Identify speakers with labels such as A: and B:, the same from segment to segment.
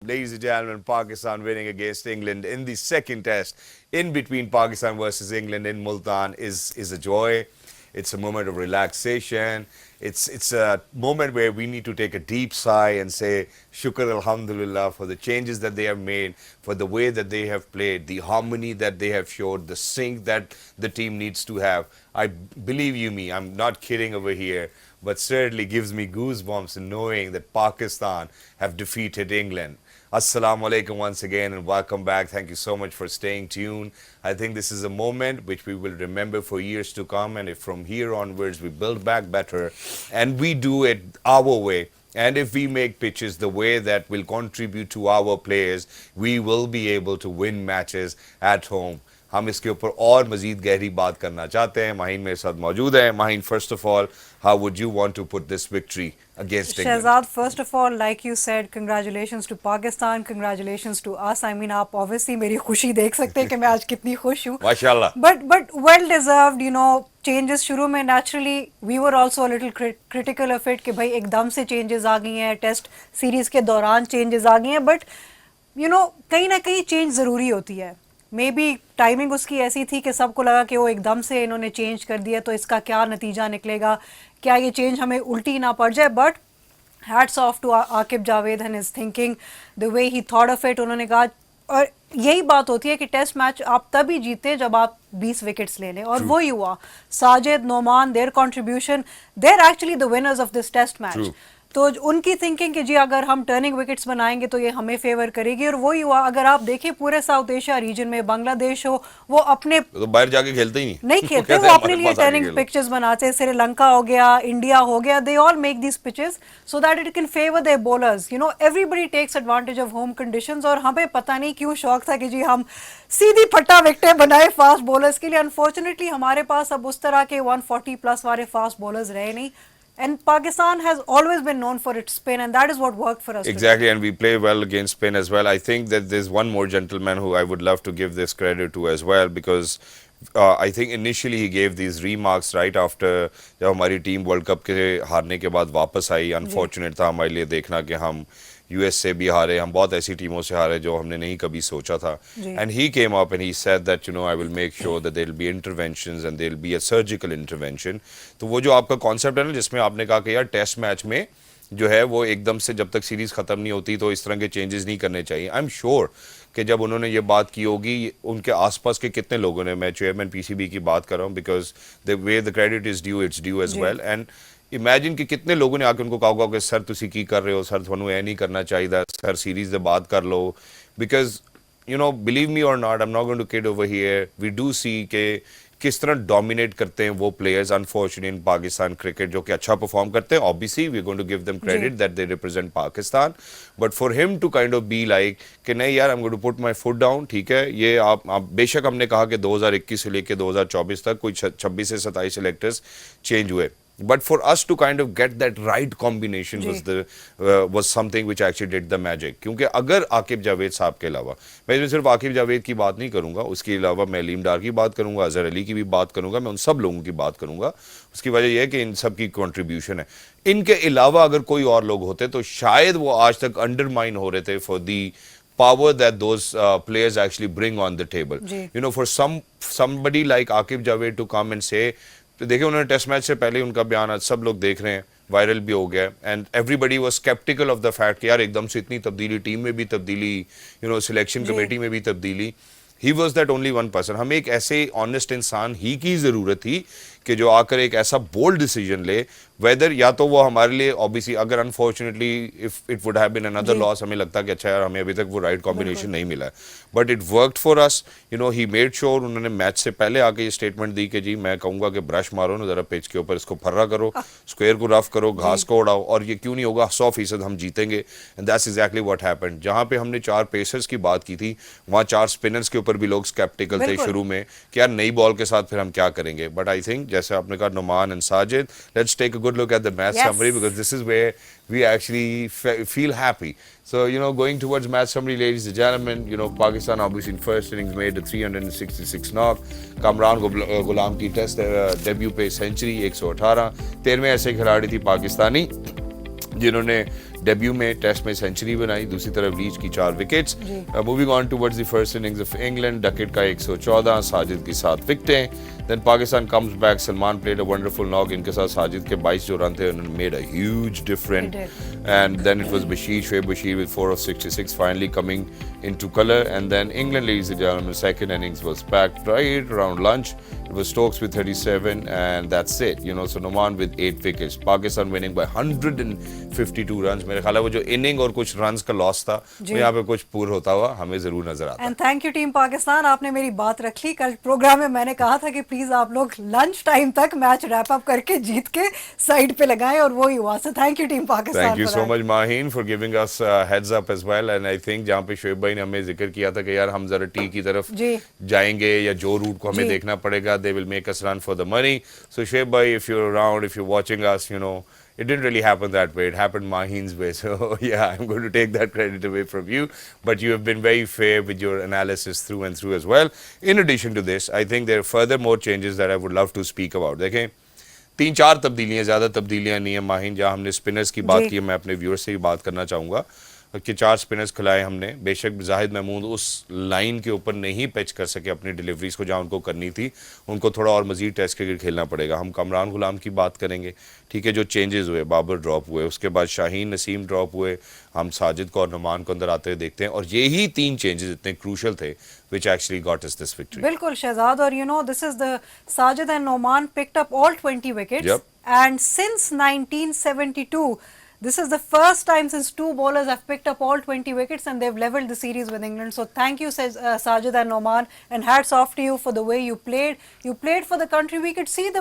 A: Ladies and gentlemen, Pakistan winning against England in the second test in between Pakistan versus England in Multan is a joy. It's a moment of relaxation. It's a moment where we need to take a deep sigh and say, Shukr Alhamdulillah for the changes that they have made, for the way that they have played, the harmony that they have showed, the sync that the team needs to have. I believe you me, I'm not kidding over here, but certainly gives me goosebumps in knowing that Pakistan have defeated England. Assalamu alaikum once again and welcome back. Thank you so much for staying tuned. I think this is a moment which we will remember for years to come, and if from here onwards we build back better and we do it our way, and if we make pitches the way that will contribute to our players, we will be able to win matches at home. हम इसके ऊपर और मजीद गहरी बात करना चाहते हैं. माहीन मेरे साथ मौजूद है. Maheen, first of all, how would you want to put this victory against England?
B: Shahzad, first of all, like you said, congratulations to Pakistan, congratulations to us. I mean, आप obviously मेरी खुशी देख सकते हैं कि मैं आज कितनी खुश हूँ.
A: माशाल्लाह.
B: But well deserved, you know, changes शुरू में naturally we were also a little critical of it कि भाई एकदम से changes आ गई हैं, टेस्ट सीरीज के दौरान changes आ गई हैं, but you know कहीं ना कहीं change ज़रूरी होती है. मे बी टाइमिंग उसकी ऐसी थी कि सबको लगा कि वो एकदम से इन्होंने चेंज कर दिया तो इसका क्या नतीजा निकलेगा, क्या ये चेंज हमें उल्टी ना पड़ जाए. But hats off to Aqib Javed and his thinking, the way he thought of it. उन्होंने कहा, और यही बात होती है कि टेस्ट मैच आप तभी जीते जब आप 20 विकेट्स ले लें, और वही हुआ. Sajid, Noman, their contribution, they're actually the winners of this test match. तो उनकी थिंकिंग कि जी अगर हम टर्निंग विकेट्स बनाएंगे तो ये हमें फेवर करेगी, और वही हुआ. अगर आप देखें पूरे साउथ एशिया रीजन में, बांग्लादेश हो, वो अपने
A: तो बाहर जाके खेलते ही
B: नहीं खेलते, वो अपने लिए टर्निंग पिचेस बनाते हैं. श्रीलंका हो गया, इंडिया हो गया, they all make this pitches so that it can favour their bowlers. You know, everybody takes advantage of home conditions, और हमें पता नहीं क्यों शौक था कि जी हम सीधी फट्टा विकेटें बनाए फास्ट बॉलर्स के लिए. अनफॉर्चुनेटली हमारे पास अब उस तरह के 140 प्लस वाले फास्ट बॉलर्स रहे नहीं. And Pakistan has always been known for its spin, and that is what worked for us.
A: Exactly,
B: today.
A: and we play well against Spain as well. I think that there's one more gentleman who I would love to give this credit to as well, because I think initially he gave these remarks right after जब हमारी team world cup के हारने के बाद वापस आई. Unfortunate था हमारे लिए देखना कि हम यूएस से भी हारे, हम बहुत ऐसी टीमों से हारे जो हमने नहीं कभी सोचा था. And he came up and he said that you know I will make sure that there will be interventions and there will be a surgical intervention. तो वो जो आपका कॉन्सेप्ट है ना, जिसमें आपने कहा कि यार टेस्ट मैच में जो है वो एकदम से जब तक सीरीज खत्म नहीं होती तो इस तरह के चेंजेस नहीं करने चाहिए. आई एम श्योर कि जब उन्होंने ये बात की होगी, उनके आसपास के कितने लोगों ने, मैं चेयरमैन पीसीबी की बात कर रहा हूँ, because the way the credit is due, it's due as well. And imagine कि कितने लोगों ने आके उनको कहा होगा कि सर तुसी की कर रहे हो, सर थानू ऐ नहीं करना चाहिए, सर सीरीज दे बात कर लो. Because you know, believe me or not, I am not going to kid over here, we do see के किस तरह डोमिनेट करते हैं वो players unfortunate in Pakistan cricket, जो कि अच्छा परफॉर्म करते हैं. Obviously we are going to give them credit that they represent Pakistan, but for him to kind of be like कि नहीं यार, I am going to put my foot down. ठीक है, ये आप बेशक हमने कहा कि 2021 से लेकर 2024 तक कोई 26 से 27 सिलेक्टर्स चेंज हुए, but for us to kind of get that right combination was something which actually did the magic. क्योंकि अगर आकिब जावेद साहब के अलावा, मैं सिर्फ आकिब जावेद की बात नहीं करूंगा, उसके अलावा मैं लीम डार की बात करूंगा, अजहर अली की भी बात करूंगा, मैं उन सब लोगों की बात करूंगा. उसकी वजह यह है कि इन सब की कंट्रीब्यूशन है. इनके अलावा अगर कोई और लोग होते तो शायद वो आज तक अंडरमाइन हो रहे थे for the power that those players actually bring on the table. You know, for somebody like Akib Javed to come and say, तो देखिए उन्होंने टेस्ट मैच से पहले उनका बयान आज सब लोग देख रहे हैं, वायरल भी हो गया, and everybody was sceptical of the fact कि यार एकदम से इतनी तब्दीली, टीम में भी तब्दीली, यू नो सिलेक्शन कमेटी में भी तब्दीली. He was that only one person. हमें एक ऐसे ऑनेस्ट इंसान ही की ज़रूरत थी कि जो आकर एक ऐसा बोल्ड डिसीजन ले, वेदर या तो वो हमारे लिए ऑब्वियसली, अगर unfortunately if it would have been another loss, हमें लगता कि अच्छा यार हमें अभी तक वो राइट कॉम्बिनेशन नहीं मिला है, but it worked for us. You know, he made sure, उन्होंने मैच से पहले आके ये स्टेटमेंट दी कि जी मैं कहूँगा कि ब्रश मारो ना जरा पिच के ऊपर, इसको फर्रा करो, स्क्वायर को रफ करो, घास को उड़ाओ, और ये क्यों नहीं होगा, 100% हम जीतेंगे. And that's exactly what happened. जहाँ पे हमने 4 पेसर्स की बात की थी, वहाँ 4 स्पिनर्स के ऊपर भी लोग स्केप्टिकल थे शुरू में कि यार नई बॉल के साथ फिर हम क्या करेंगे. बट आई थिंक जैसे आपने कहा, Noman and Sajid, let's take a good look at the match summary, because this is where we actually feel happy. So, you know, going towards match summary, ladies and gentlemen, you know, Pakistan obviously in first innings made a 366 knock. Kamran Gulam की test debut पे century 118. 13वें ऐसे खिलाड़ी थी पाकिस्तानी जिन्होंने debut में test में century बनाई, दूसरी तरफ लीच की 4 wickets. Moving on towards the first innings of England, Duckett का 114, साजिद की 7 विकेटें। Then Pakistan comes back, Salman played a wonderful knock, इनके साथ साजिद के 22 जो रन थे उन्होंने made a huge difference. And then it was Bashir, Shoaib Bashir with 4 of 66 finally coming into color. And then England, ladies and gentlemen, second innings was packed right around lunch. It was Stokes with 37 and that's it, you know. So Noman with 8 wickets, Pakistan winning by 152 runs. मेरे ख्याल है वो जो inning और कुछ runs का loss था वो यहाँ पे कुछ पूरा होता हुआ हमें जरूर नजर आता है।
B: And thank you team Pakistan, आपने मेरी बात रख ली। कल प्रोग्राम में मैंने कहा था कि प्लीज आप लोग लंच टाइम तक मैच रैप अप करके जीत के साइड पे लगाएं और वो ही हुआ। So thank you team Pakistan.
A: Thank you so much Maheen for giving us heads up as well. And I think जहाँ पे शोएब भाई ने हमें जिक्र किया था कि यार हम जरा टी की तरफ जाएंगे या जो रूट को हमें देखना पड़ेगा, they will make us run for the money. So Shoaib bhai, if you're around, if you're watching us, you know, it didn't really happen that way. It happened Maheen's way. So yeah, I'm going to take that credit away from you. But you have been very fair with your analysis through and through as well. In addition to this, I think there are further more changes that I would love to speak about. देखें, 3-4 तब्दीलियां, ज़्यादा तब्दीलियां नहीं है माहीन। जहाँ हमने spinners की बात की, मैं अपने व्यूअर्स से भी बात करना चाहूँगा कि 4 स्पिनर्स खिलाए हमने। बेशक जाहिद महमूद उस लाइन के ऊपर नहीं पिच कर सके अपनी डिलीवरीज को जहाँ उनको करनी थी, उनको थोड़ा और मजीद टेस्ट क्रिकेट खेलना पड़ेगा। हम कमरान गुलाम की बात करेंगे, ठीक है, जो चेंजेस हुए, बाबर ड्रॉप हुए, उसके बाद शाहीन नसीम ड्रॉप हुए, हम साजिद को और नुमान को अंदर आते हुए देखते हैं, और यही 3 चेंजेस इतने क्रूशल थे which actually got us this victory.
B: बिल्कुल शहजाद, और you know this is the Sajid and Noman picked up all 20 wickets.
A: Yep.
B: And since 1972 this is the first time since 2 bowlers have picked up all 20 wickets and they've leveled the series with England. So thank you, says Sajid and Noman, and hats off to you for the way you played. You played for the country. We could see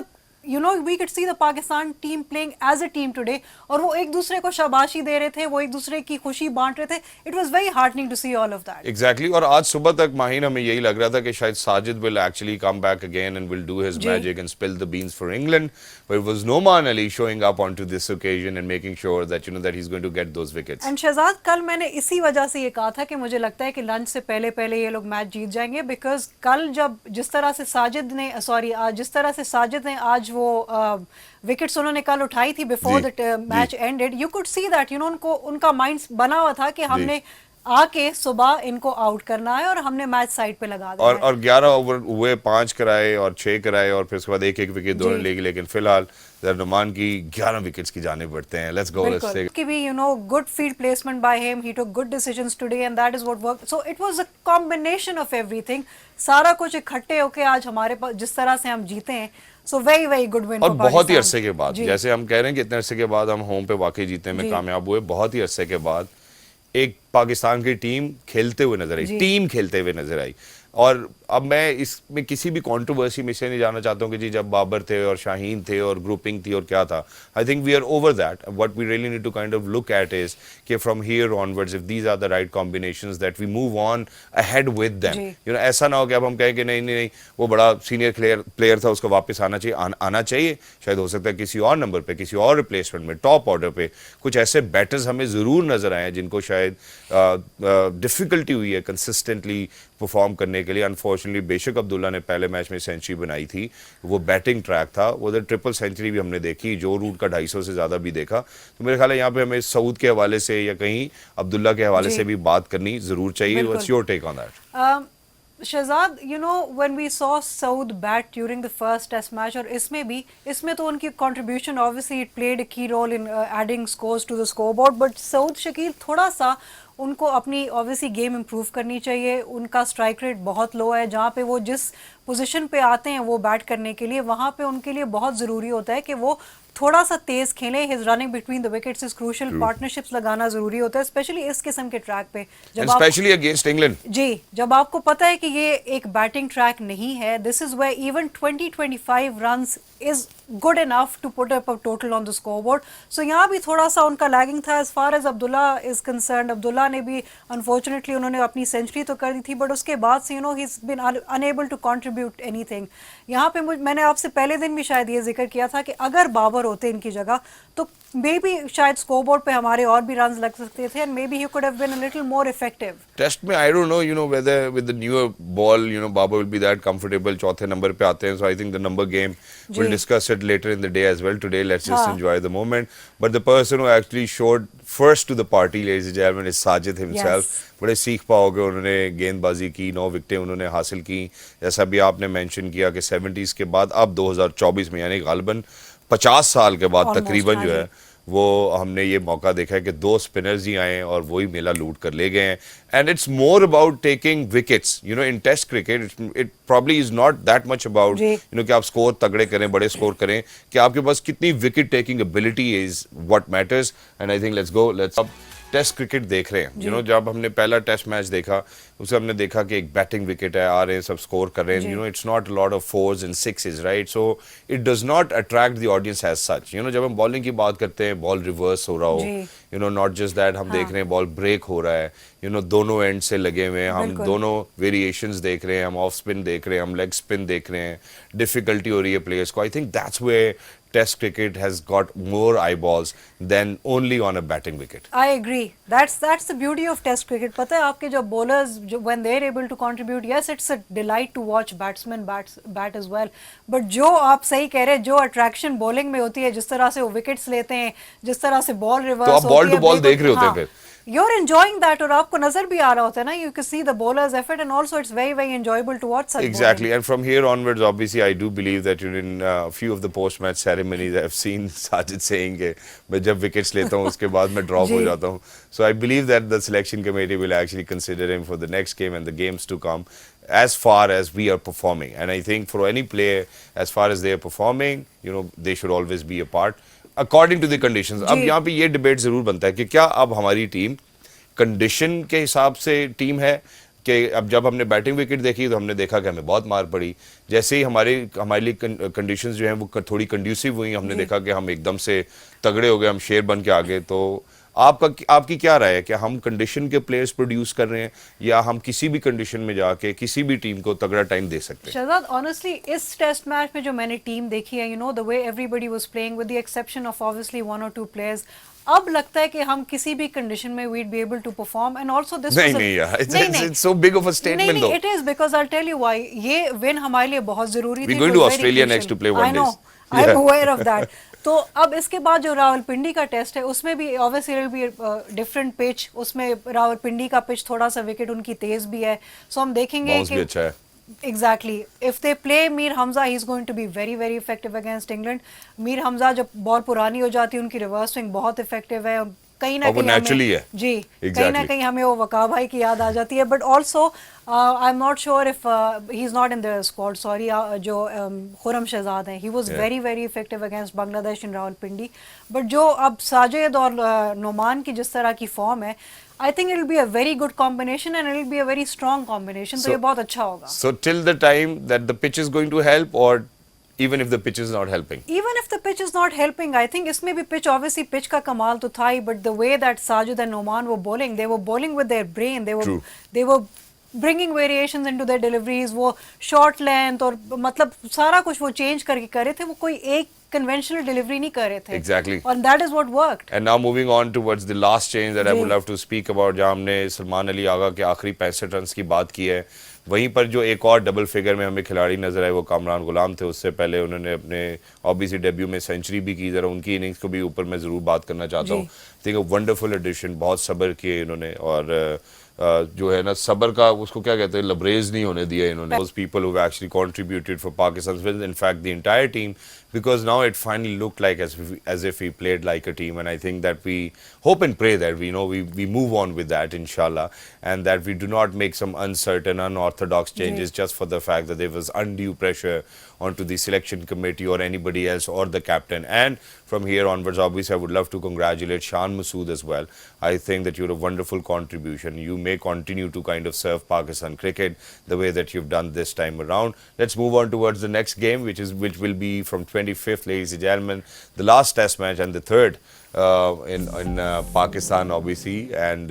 B: the Pakistan team playing as a team today, और वो एक दूसरे को शाबाशी दे रहे थे, वो एक दूसरे की खुशी बांट रहे थे. It was very heartening to see all of that.
A: Exactly. और आज सुबह तक माहीन हमें यही लग रहा था कि शायद Sajid will actually come back again and will do his magic and spill the beans for England, but it was Noman Ali showing up onto this occasion and making sure that that he's going to get those wickets.
B: And Shahzad, कल मैंने इसी वजह से ये कहा था कि मुझे लगता है कि लंच से पहले ये लोग मैच जीत जाएंगे, बिकॉज कल जब जिस तरह से साजिद ने आज वो विकेट्स उन्होंने कल उठाई थी before the match ended, you could see that उनको उनका माइंड बना हुआ था कि हमने आके सुबह इनको आउट करना है और हमने मैच साइड पे लगा दिया
A: और 11 ओवर हुए, 5 कराए और 6 कराए और फिर उसके बाद एक विकेट दोनों लेगी, लेकिन फिलहाल नुमान की 11 विकेट्स की जाने बढ़ते हैं। लेट्स गो, लेट्स टेक
B: कि भी good field placement by him, he took good decisions today and that is what work. So it was a combination of everything, सारा कुछ इकट्ठे होके आज हमारे पास जिस तरह से हम जीते हैं, so very very good win.
A: और बहुत ही अरसे के बाद, जैसे हम कह रहे हैं कि इतने अरसे के बाद हम होम पे वाकई जीतने में कामयाब हुए, बहुत ही अरसे के बाद एक पाकिस्तान की टीम खेलते हुए नजर आई, टीम खेलते हुए नजर आई। और अब मैं इसमें किसी भी कंट्रोवर्सी में से नहीं जाना चाहता हूँ कि जी जब बाबर थे और शाहीन थे और ग्रुपिंग थी और क्या था। I think we are over that. What we really need to kind of look at is कि from here onwards if these are the right combinations that we move on ahead with them. ऐसा ना हो कि अब हम कहें कि नहीं वो बड़ा सीनियर प्लेयर था, उसको वापस आना चाहिए। शायद हो सकता है किसी और नंबर पे, किसी और रिप्लेसमेंट में, टॉप ऑर्डर पे कुछ ऐसे बैटर्स हमें जरूर नजर आए जिनको शायद डिफिकल्टी हुई है कंसिस्टेंटली परफॉर्म करने के लिए। अनफॉर्चुनेटली बेशक अब्दुल्ला ने पहले मैच में सेंचुरी बनाई थी, वो बैटिंग ट्रैक था, वो ट्रिपल सेंचुरी भी हमने देखी, जो रूट का 250 से ज़्यादा भी देखा। तो मेरे ख्याल है यहाँ पे हमें सऊद के हवाले से या कहीं अब्दुल्ला के हवाले से भी बात करनी ज़रूर चाहिए। What's your take on that?
B: Shahzad, when we saw Saud bat during the first test match, और इसमें तो उनकी contribution obviously it played a key role in adding scores to the scoreboard, but Saud Shakeel थोड़ा सा उनको अपनी ऑब्वियसली गेम इंप्रूव करनी चाहिए। उनका स्ट्राइक रेट बहुत लो है, जहाँ पे वो जिस पोजीशन पे आते हैं वो बैट करने के लिए, वहाँ पे उनके लिए बहुत ज़रूरी होता है कि वो थोड़ा सा तेज खेलें। His running between the wickets is crucial, partnerships लगाना जरूरी होता है, स्पेशली इस किस्म के ट्रैक पे, जब
A: स्पेशली अगेंस्ट इंग्लैंड।
B: जी, जब आपको पता है कि ये एक बैटिंग ट्रैक नहीं है, this is where even 20-25 runs is good enough to put up a total on the scoreboard. So यहाँ भी थोड़ा सा उनका लैगिंग था as far as Abdullah is concern. Abdullah ने भी अनफॉर्चुनेटली उन्होंने अपनी सेंचुरी तो कर दी थी, बट उसके बाद से he is been unable to contribute anything. यहाँ पे मैंने आपसे पहले दिन भी शायद ये जिक्र किया था कि अगर बाबर ओवर होते इनकी जगह तो मे बी शायद स्कोरबोर्ड पे हमारे और भी रन लग सकते थे and maybe he could have been a little more effective.
A: Test में I don't know whether with the newer ball Babar will be that comfortable. चौथे नंबर पे आते हैं, so I think the number game we'll discuss it later in the day as well. Today let's just enjoy the moment. But the person who actually showed first to the party, ladies and gentlemen, is Sajid himself. बड़े सीख पाओगे, उन्होंने गेंदबाजी की, 9 विकेटें उन्होंने हासिल की. जैसा भी आपने मेंशन किया कि 70s के बाद अब 2024 में यानी गालिबन 50 साल के बाद तकरीबन जो है वो हमने ये मौका देखा है कि 2 स्पिनर्स ही आए और वही मेला लूट कर ले गए हैं. And it's more about taking wickets in test cricket. It probably is not that much about कि आप स्कोर तगड़े करें, बड़े स्कोर करें, कि आपके पास कितनी wicket taking ability is what matters. And I think let's अब टेस्ट क्रिकेट देख रहे हैं. जब हमने पहला टेस्ट मैच देखा उसे हमने देखा कि एक बैटिंग विकेट है, आ रहे हैं, सब स्कोर कर रहे हैं. It's not a lot of 4s and 6s, right? So it does not attract the audience as such. जब हम बॉलिंग की बात करते हैं, बॉल रिवर्स हो रहा हो, नॉट जस्ट दैट, हम देख रहे हैं बॉल ब्रेक हो रहा है, दोनों एंड से लगे हुए हैं, हम दोनों वेरिएशंस देख रहे हैं, हम ऑफ स्पिन देख रहे हैं, हम लेग स्पिन देख रहे हैं, डिफिकल्टी हो रही है प्लेयर्स को. I think that's where Test cricket has got more eyeballs than only on a batting wicket.
B: I agree. That's the beauty of Test cricket. पता है आपके जो bowlers when they're able to contribute, yes, it's a delight to watch batsmen bat as well. But जो आप सही कह रहे हैं, जो attraction bowling में होती है, जिस तरह से वो wickets लेते हैं, जिस तरह से ball reverse
A: तो आप ball to ball देख रहे होते हैं फिर.
B: You're enjoying that और आपको नजर भी आ रहा होता है ना. You can see the bowler's effort and also it's very very enjoyable to watch such
A: exactly
B: bowling.
A: And from here onwards obviously I do believe that in a few of the post match ceremonies I've seen Sajid saying कि मैं जब wickets लेता हूँ उसके बाद मैं drop हो जाता हूँ. So I believe that the selection committee will actually consider him for the next game and the games to come as far as we are performing. And I think for any player, as far as they are performing, they should always be a part according to the conditions. अब यहाँ पे ये debate जरूर बनता है कि क्या अब हमारी टीम कंडीशन के हिसाब से टीम है कि अब जब हमने बैटिंग विकेट देखी तो हमने देखा कि हमें बहुत मार पड़ी. जैसे ही हमारे लिए कंडीशंस जो हैं वो थोड़ी कंड्यूसिव हुई, हमने देखा कि हम एकदम से तगड़े हो गए, हम शेर बन के आ गए. तो आपकी क्या राय है कि हम कंडीशन के प्लेयर्स प्रोड्यूस कर रहे हैं या हम किसी भी कंडीशन में जाके किसी भी टीम को तगड़ा टाइम दे सकते हैं?
B: शहजाद, ऑनेस्टली इस टेस्ट मैच में जो मैंने टीम देखी है, the way everybody was playing with the exception of obviously 1 or 2 players, अब लगता है कि हम किसी भी कंडीशन में we'd be able to perform. And also this
A: it's so big of a statement though.
B: It is because I tell you why. ये win हमारे लिए बहुत जरूरी थी.
A: We going to Australia next to play one day.
B: I am aware of that. तो अब इसके बाद जो रावलपिंडी का टेस्ट है उसमें भी obviously it will be different pitch. उसमें रावलपिंडी का पिच थोड़ा सा विकेट उनकी तेज भी है. सो हम देखेंगे कि
A: अच्छा है.
B: Exactly. If they play Mir Hamza, he's going to be very very effective against England. Mir Hamza जब बॉल पुरानी हो जाती है उनकी रिवर्स स्विंग बहुत इफेक्टिव है. कहीं ना कहीं हमें जी कहीं ना कहीं हमें वो वका भाई की याद आ जाती है. But also I am not sure if he is not in the squad. Sorry, जो खुरम शहजाद हैं, he was very very effective against Bangladesh in Rawalpindi. But जो अब साजिद और नोमान की जिस तरह की फॉर्म है, I think it will be a very good combination and it will be a very strong combination. तो ये बहुत अच्छा होगा.
A: So till the time that the pitch is going to help, or even if the pitch is not helping?
B: Even if the pitch is not helping, I think इसमें भी pitch, obviously pitch का कमाल तो था ही, but the way that Sajid and Noman were bowling, they were bowling with their brain. They were bringing variations into their deliveries. वो short length और मतलब सारा कुछ वो change करके कर रहे थे. वो कोई एक conventional delivery नहीं कर रहे थे.
A: Exactly.
B: And that is what worked.
A: And now moving on towards the last change that I would love to speak about, जहाँ हमने सलमान अली आगा के आखिरी 65 रन की बात की है, वहीं पर जो एक और डबल फिगर में हमें खिलाड़ी नजर आए वो कामरान गुलाम थे. उससे पहले उन्होंने अपने ऑब्वियसली डेब्यू में सेंचुरी भी की. जरा उनकी इनिंग्स को भी ऊपर मैं ज़रूर बात करना चाहता हूँ. Think a wonderful addition. बहुत सब्र किए इन्होंने और जो है ना सब्र का उसको क्या कहते हैं, लबरेज नहीं होने दिया इन्होंने. Those people who've actually contributed for Pakistan's wins, in fact the entire team, because now it finally looked like as if we played like a team. And I think that we hope and pray that we move on with that inshallah, and that we do not make some uncertain, unorthodox changes just for the fact that there was undue pressure onto the selection committee or anybody else or the captain. And from here onwards, obviously I would love to congratulate Shan Masood as well. I think that you're a wonderful contribution. You may continue to kind of serve Pakistan cricket the way that you've done this time around. Let's move on towards the next game, which will be from 25th, ladies and gentlemen, the last test match and the third in Pakistan, obviously, and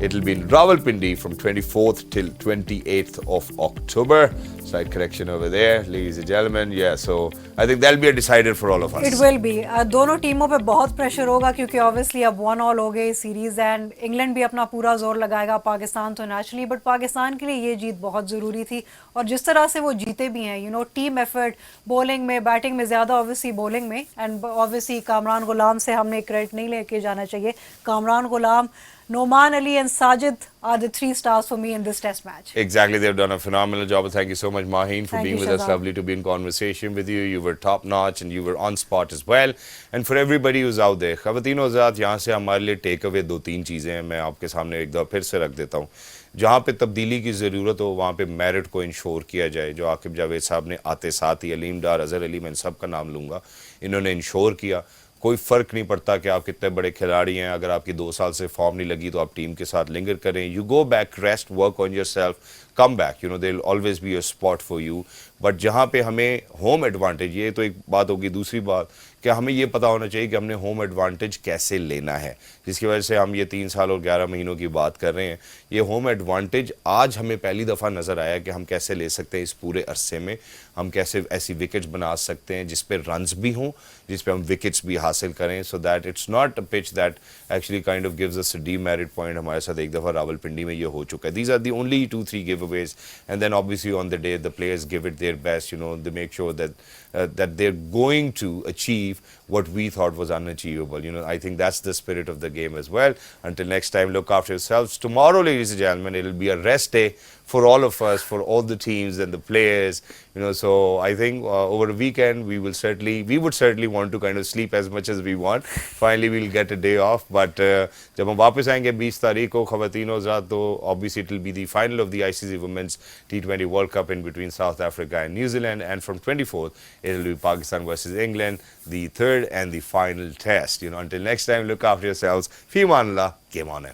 A: it'll be in Rawalpindi from 24th till 28th of October. Slight correction over there, ladies and gentlemen. Yeah, so I think that'll be a decider for all of
B: it
A: us.
B: Will be दोनों टीमों पे बहुत pressure होगा क्योंकि obviously अब 1-1 हो गई series and England भी अपना पूरा जोर लगाएगा पाकिस्तान तो नेचुरली बट पाकिस्तान के लिए ये जीत बहुत ज़रूरी थी और जिस तरह से वो जीते भी हैं टीम एफर्ट बॉलिंग में बैटिंग में ज़्यादा ऑब्वियसली बॉलिंग में एंड ऑब्वियसली कामरान गुलाम से हमने क्रेडिट नहीं लेके जाना चाहिए कामरान गुलाम Noman Ali and Sajid are the 3 stars for me in this test match.
A: Exactly, they've done a phenomenal job. Thank you so much, Maheen, for
B: Thank
A: being
B: you,
A: with us.
B: Shazad.
A: Lovely to be in conversation with you. You were top notch and you were on spot as well. And for everybody who's out there, ख़वातीन और हज़रात, यहाँ से हमारे लिए take away 2-3 चीज़ें हैं मैं आपके सामने एक दफ़ा फिर से रख देता हूँ. जहाँ पे तब्दीली की ज़रूरत हो वहाँ पे मेरिट को इंश्योर किया जाए. जो आकिब जावेद साहब ने आते साथ ही अलीम डार, अज़हर अली, मैं सब का नाम लूँगा, इन्होंने इंश्योर किया. कोई फ़र्क नहीं पड़ता कि आप कितने बड़े खिलाड़ी हैं, अगर आपकी 2 साल से फॉर्म नहीं लगी तो आप टीम के साथ लिंगर करें. You go back, rest, work on your self, come back, they will always be a spot for you. But जहाँ पे हमें होम एडवांटेज, ये तो एक बात होगी. दूसरी बात कि हमें ये पता होना चाहिए कि हमने होम एडवांटेज कैसे लेना है, जिसकी वजह से हम ये 3 साल और 11 महीनों की बात कर रहे हैं. ये होम एडवांटेज आज हमें पहली दफ़ा नज़र आया कि हम कैसे ले सकते हैं. इस पूरे अरसे में हम कैसे ऐसी विकेट्स बना सकते हैं जिस पे रन्स भी हों, जिस पे हम विकेट्स भी हासिल करें, so that it's not a pitch that actually kind of gives us a demerit point. हमारे साथ एक दफ़ा रावलपिंडी में ये हो चुका है. These are the only 2-3 giveaways and then obviously on the day the players give it their best. They make sure that they're going to achieve what we thought was unachievable. I think that's the spirit of the game as well. Until next time, look after yourselves. Tomorrow, ladies and gentlemen, it'll be a rest day for all of us, for all the teams and the players. So I think over a weekend we would certainly want to kind of sleep as much as we want. Finally, we'll get a day off. But जब हम वापस आएंगे 20 तारीख को ख़वातीन और हज़रात, तो obviously it will be the final of the ICC Women's T20 World Cup in between South Africa and New Zealand. And from 24th, it will be Pakistan versus England, the third and the final test. Until next time, look after yourselves. Fi aman Allah, game on.